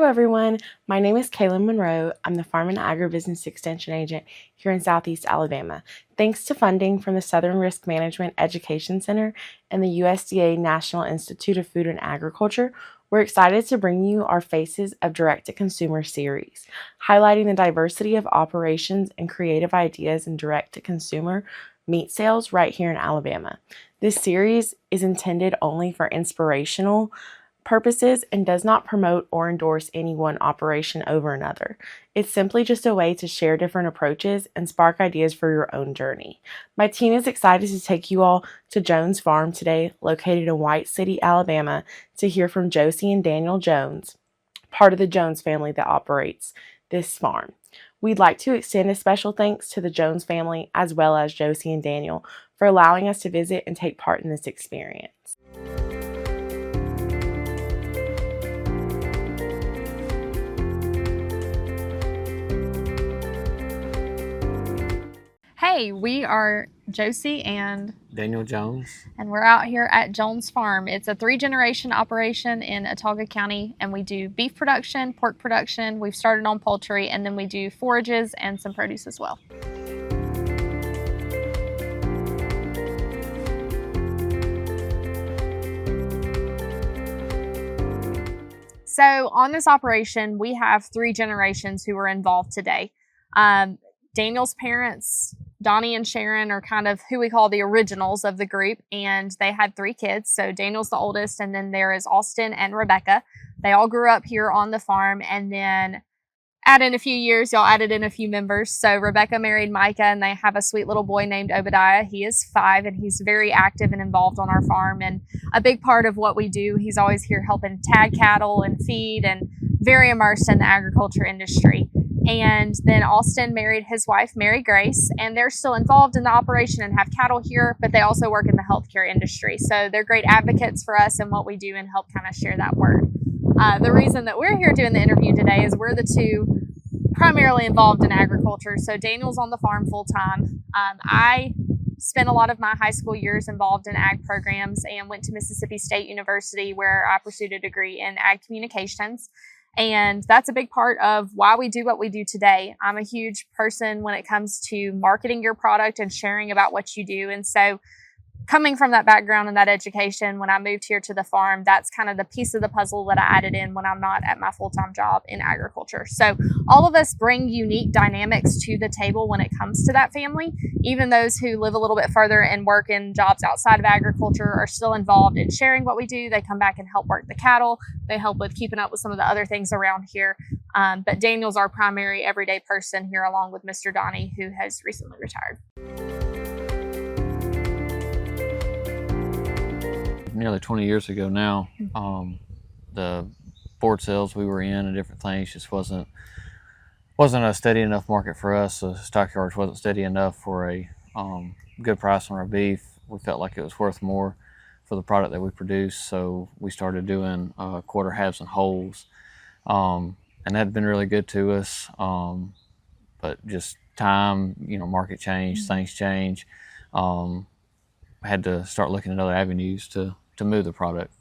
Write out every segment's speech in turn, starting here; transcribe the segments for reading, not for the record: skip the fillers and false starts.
everyone. My name is Kaylin Monroe. I'm the Farm and Agribusiness Extension Agent here in Southeast Alabama. Thanks to funding from the Southern Risk Management Education Center and the USDA National Institute of Food and Agriculture, we're excited to bring you our Faces of Direct-to-Consumer series, highlighting the diversity of operations and creative ideas in direct-to-consumer meat sales right here in Alabama. This series is intended only for inspirational purposes and does not promote or endorse any one operation over another. It's simply just a way to share different approaches and spark ideas for your own journey. My team is excited to take you all to Jones Farm today, located in White City, Alabama, to hear from Josie and Daniel Jones, part of the Jones family that operates this farm. We'd like to extend a special thanks to the Jones family as well as Josie and Daniel for allowing us to visit and take part in this experience. Hey, we are Josie and Daniel Jones, and we're out here at Jones Farm. It's a 3-generation operation in Autauga County, and we do beef production, pork production. We've started on poultry, and then we do forages and some produce as well. So on this operation, we have 3 generations who are involved today. Daniel's parents, Donnie and Sharon, are kind of who we call the originals of the group, and they had 3 kids. So Daniel's the oldest, and then there is Austin and Rebecca. They all grew up here on the farm, and then add in a few years, y'all added in a few members. So Rebecca married Micah, and they have a sweet little boy named Obadiah. He is 5, and he's very active and involved on our farm, and a big part of what we do. He's always here helping tag cattle and feed, and very immersed in the agriculture industry. And then Austin married his wife, Mary Grace, and they're still involved in the operation and have cattle here, but they also work in the healthcare industry. So they're great advocates for us and what we do and help kind of share that word. The reason that we're here doing the interview today is we're the 2 primarily involved in agriculture. So Daniel's on the farm full time. I spent a lot of my high school years involved in ag programs and went to Mississippi State University, where I pursued a degree in ag communications. And that's a big part of why we do what we do today. I'm a huge person when it comes to marketing your product and sharing about what you do. And so coming from that background and that education, when I moved here to the farm, that's kind of the piece of the puzzle that I added in when I'm not at my full-time job in agriculture. So all of us bring unique dynamics to the table when it comes to that family. Even those who live a little bit further and work in jobs outside of agriculture are still involved in sharing what we do. They come back and help work the cattle. They help with keeping up with some of the other things around here. But Daniel's our primary everyday person here, along with Mr. Donnie, who has recently retired. Nearly 20 years ago now, the board sales we were in and different things just wasn't a steady enough market for us. The stockyards wasn't steady enough for a good price on our beef. We felt like it was worth more for the product that we produce, so we started doing quarter halves and wholes, and that had been really good to us. But just time, market change, things change. I had to start looking at other avenues to move the product.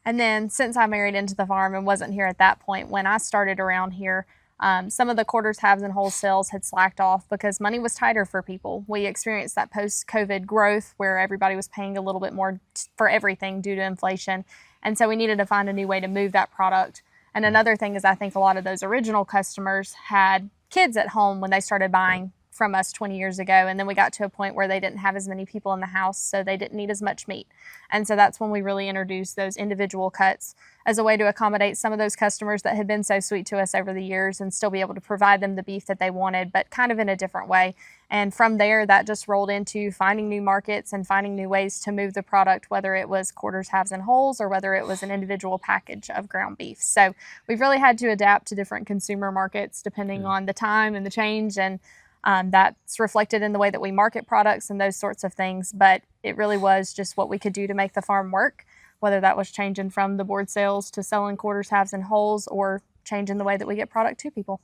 And then since I married into the farm and wasn't here at that point, when I started around here, some of the quarters, halves, and whole sales had slacked off because money was tighter for people. We experienced that post-COVID growth where everybody was paying a little bit more for everything due to inflation. And so we needed to find a new way to move that product. And another thing is I think a lot of those original customers had kids at home when they started buying from us 20 years ago, and then we got to a point where they didn't have as many people in the house, so they didn't need as much meat. And so that's when we really introduced those individual cuts as a way to accommodate some of those customers that had been so sweet to us over the years and still be able to provide them the beef that they wanted, but kind of in a different way. And from there, that just rolled into finding new markets and finding new ways to move the product, whether it was quarters, halves, and wholes, or whether it was an individual package of ground beef. So we've really had to adapt to different consumer markets depending on the time and the change, and that's reflected in the way that we market products and those sorts of things. But it really was just what we could do to make the farm work, whether that was changing from the board sales to selling quarters, halves, and wholes, or changing the way that we get product to people.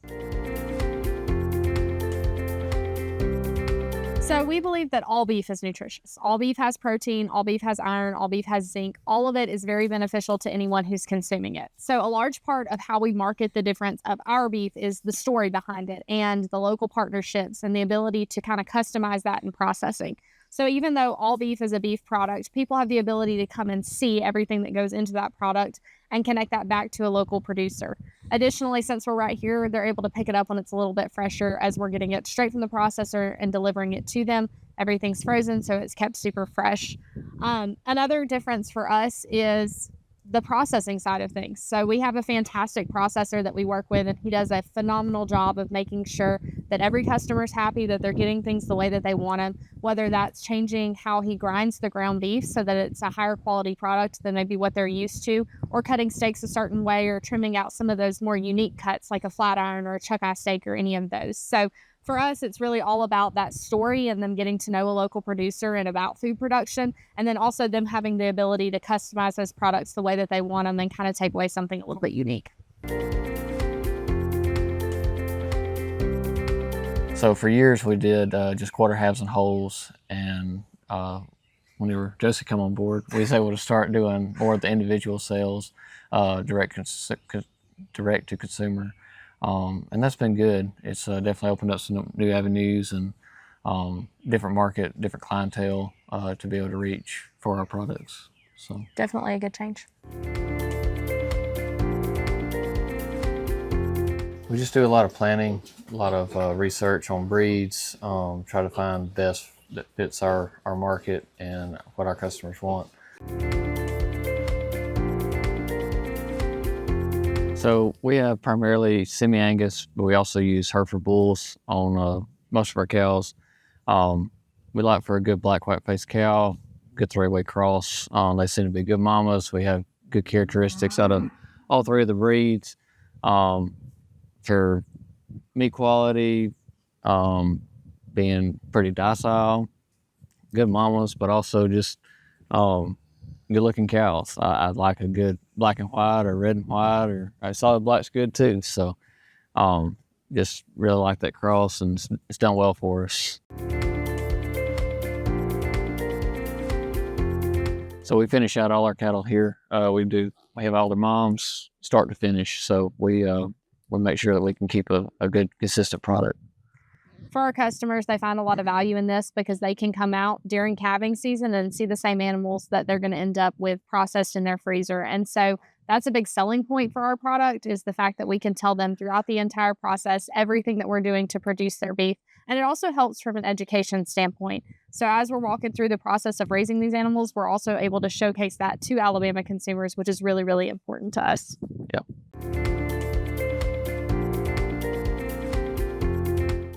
So we believe that all beef is nutritious. All beef has protein, all beef has iron, all beef has zinc. All of it is very beneficial to anyone who's consuming it. So a large part of how we market the difference of our beef is the story behind it and the local partnerships and the ability to kind of customize that in processing. So even though all beef is a beef product, people have the ability to come and see everything that goes into that product and connect that back to a local producer. Additionally, since we're right here, they're able to pick it up when it's a little bit fresher as we're getting it straight from the processor and delivering it to them. Everything's frozen, so it's kept super fresh. Another difference for us is the processing side of things. So we have a fantastic processor that we work with, and he does a phenomenal job of making sure that every customer's happy, that they're getting things the way that they want them, whether that's changing how he grinds the ground beef so that it's a higher quality product than maybe what they're used to, or cutting steaks a certain way, or trimming out some of those more unique cuts like a flat iron or a chuck eye steak or any of those. So for us, it's really all about that story and them getting to know a local producer and about food production, and then also them having the ability to customize those products the way that they want them and kind of take away something a little bit unique. So for years we did just quarter halves and wholes, and whenever Josie come on board, we was able to start doing more of the individual sales, direct to consumer. And that's been good. It's definitely opened up some new avenues and different market, different clientele to be able to reach for our products. So Definitely a good change. we just do a lot of planning, a lot of research on breeds, try to find the best that fits our market and what our customers want. So we have primarily semi-Angus, but we also use Hereford bulls on most of our cows. We like for a good black white-faced cow, good three-way cross. They seem to be good mamas. We have good characteristics out of all three of the breeds. For meat quality, being pretty docile, good mamas, but also just good looking cows. I like a good black and white or red and white, or solid black's good too. So just really like that cross, and it's done well for us. So we finish out all our cattle here. We have all their moms start to finish. So we make sure that we can keep a good consistent product. For our customers, they find a lot of value in this because they can come out during calving season and see the same animals that they're going to end up with processed in their freezer. And so that's a big selling point for our product, is the fact that we can tell them throughout the entire process everything that we're doing to produce their beef. And it also helps from an education standpoint. So as we're walking through the process of raising these animals, we're also able to showcase that to Alabama consumers, which is really, really important to us. Yep.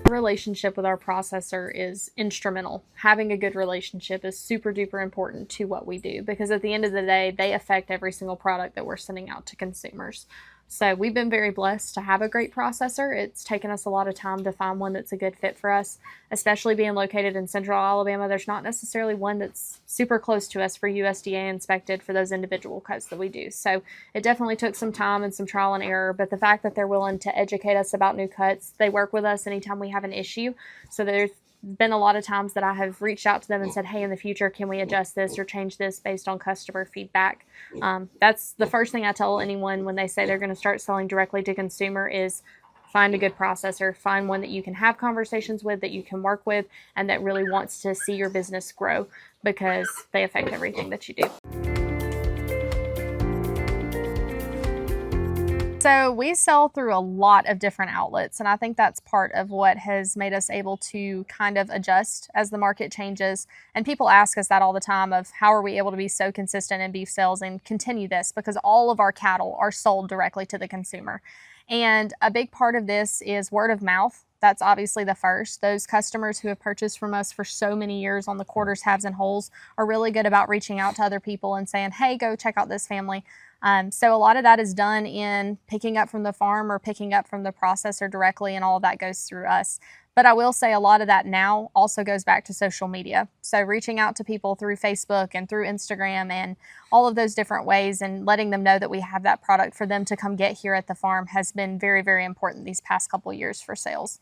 Relationship with our processor is instrumental. Having a good relationship is super duper important to what we do, because at the end of the day, they affect every single product that we're sending out to consumers. So we've been very blessed to have a great processor. It's taken us a lot of time to find one that's a good fit for us, especially being located in central Alabama. There's not necessarily one that's super close to us for USDA inspected for those individual cuts that we do. So it definitely took some time and some trial and error, but the fact that they're willing to educate us about new cuts, they work with us anytime we have an issue. So there's been a lot of times that I have reached out to them and said, hey, in the future, can we adjust this or change this based on customer feedback? That's the first thing I tell anyone when they say they're going to start selling directly to consumer is find a good processor, find one that you can have conversations with, that you can work with, and that really wants to see your business grow, because they affect everything that you do. So we sell through a lot of different outlets, and I think that's part of what has made us able to kind of adjust as the market changes. And people ask us that all the time, of how are we able to be so consistent in beef sales and continue this, because all of our cattle are sold directly to the consumer. And a big part of this is word of mouth. That's obviously the first. Those customers who have purchased from us for so many years on the quarters, halves, and wholes are really good about reaching out to other people and saying, hey, go check out this family. So a lot of that is done in picking up from the farm or picking up from the processor directly, and all of that goes through us. But I will say a lot of that now also goes back to social media. So reaching out to people through Facebook and through Instagram and all of those different ways, and letting them know that we have that product for them to come get here at the farm, has been very, very important these past couple years for sales.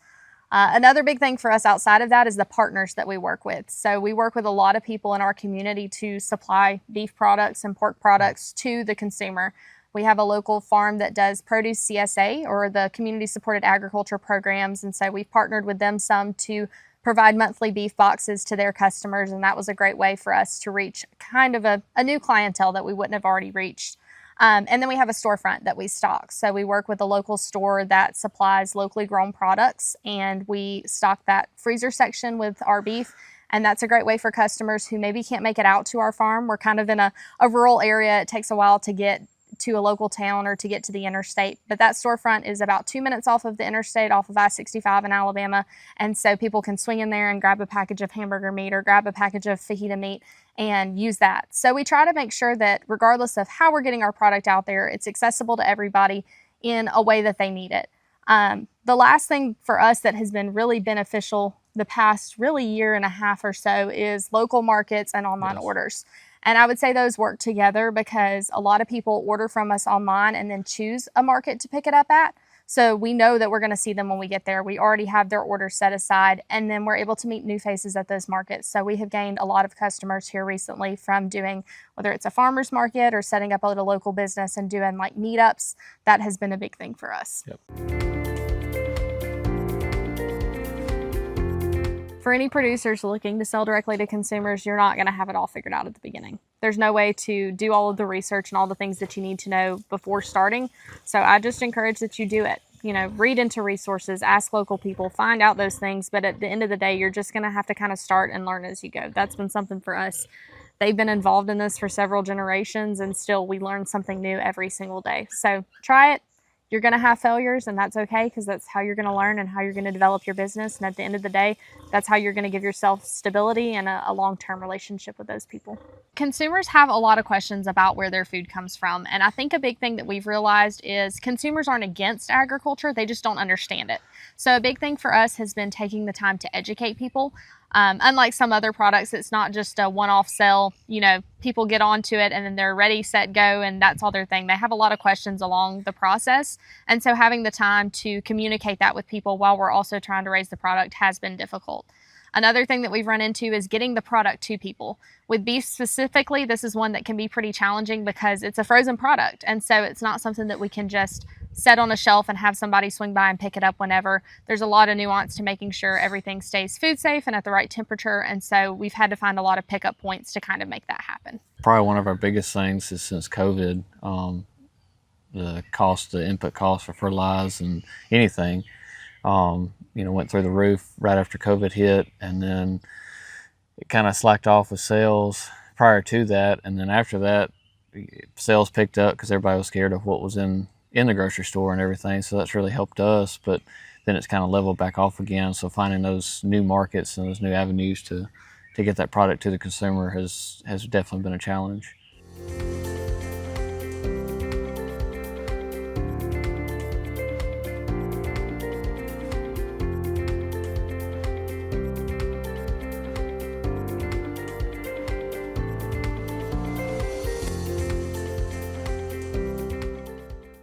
Another big thing for us outside of that is the partners that we work with. So we work with a lot of people in our community to supply beef products and pork products to the consumer. We have a local farm that does produce CSA, or the community supported agriculture programs, and so we've partnered with them some to provide monthly beef boxes to their customers, and that was a great way for us to reach kind of a new clientele that we wouldn't have already reached. And then we have a storefront that we stock. So we work with a local store that supplies locally grown products, and we stock that freezer section with our beef. And that's a great way for customers who maybe can't make it out to our farm. We're kind of in a rural area. It takes a while to get to a local town or to get to the interstate. But that storefront is about 2 minutes off of the interstate, off of I-65 in Alabama. And so people can swing in there and grab a package of hamburger meat or grab a package of fajita meat and use that. So we try to make sure that regardless of how we're getting our product out there, it's accessible to everybody in a way that they need it. The last thing for us that has been really beneficial the past really year and a half or so is local markets and online orders. And I would say those work together because a lot of people order from us online and then choose a market to pick it up at. So we know that we're going to see them when we get there. We already have their orders set aside, and then we're able to meet new faces at those markets. So we have gained a lot of customers here recently from doing, whether it's a farmer's market or setting up a little local business and doing like meetups. That has been a big thing for us. Yep. For any producers looking to sell directly to consumers, you're not going to have it all figured out at the beginning. There's no way to do all of the research and all the things that you need to know before starting. So I just encourage that you do it. You know, read into resources, ask local people, find out those things. But at the end of the day, you're just going to have to kind of start and learn as you go. That's been something for us. They've been involved in this for several generations, and still we learn something new every single day. So try it. You're going to have failures, and that's okay, because that's how you're going to learn and how you're going to develop your business. And at the end of the day, that's how you're going to give yourself stability and a long-term relationship with those people. Consumers have a lot of questions about where their food comes from. And I think a big thing that we've realized is consumers aren't against agriculture, they just don't understand it. So a big thing for us has been taking the time to educate people. Unlike some other products, it's not just a one-off sell. You know, people get onto it and then they're ready, set, go, and that's all their thing. They have a lot of questions along the process. And so having the time to communicate that with people while we're also trying to raise the product has been difficult. Another thing that we've run into is getting the product to people. With beef specifically, this is one that can be pretty challenging because it's a frozen product. And so it's not something that we can just set on a shelf and have somebody swing by and pick it up whenever. There's a lot of nuance to making sure everything stays food safe and at the right temperature. And so we've had to find a lot of pickup points to kind of make that happen. Probably one of our biggest things is since COVID, the input cost for fertilizer and anything, went through the roof right after COVID hit, and then it kind of slacked off with sales prior to that. And then after that, sales picked up because everybody was scared of what was in the grocery store and everything. So that's really helped us, but then it's kind of leveled back off again. So finding those new markets and those new avenues to get that product to the consumer has definitely been a challenge.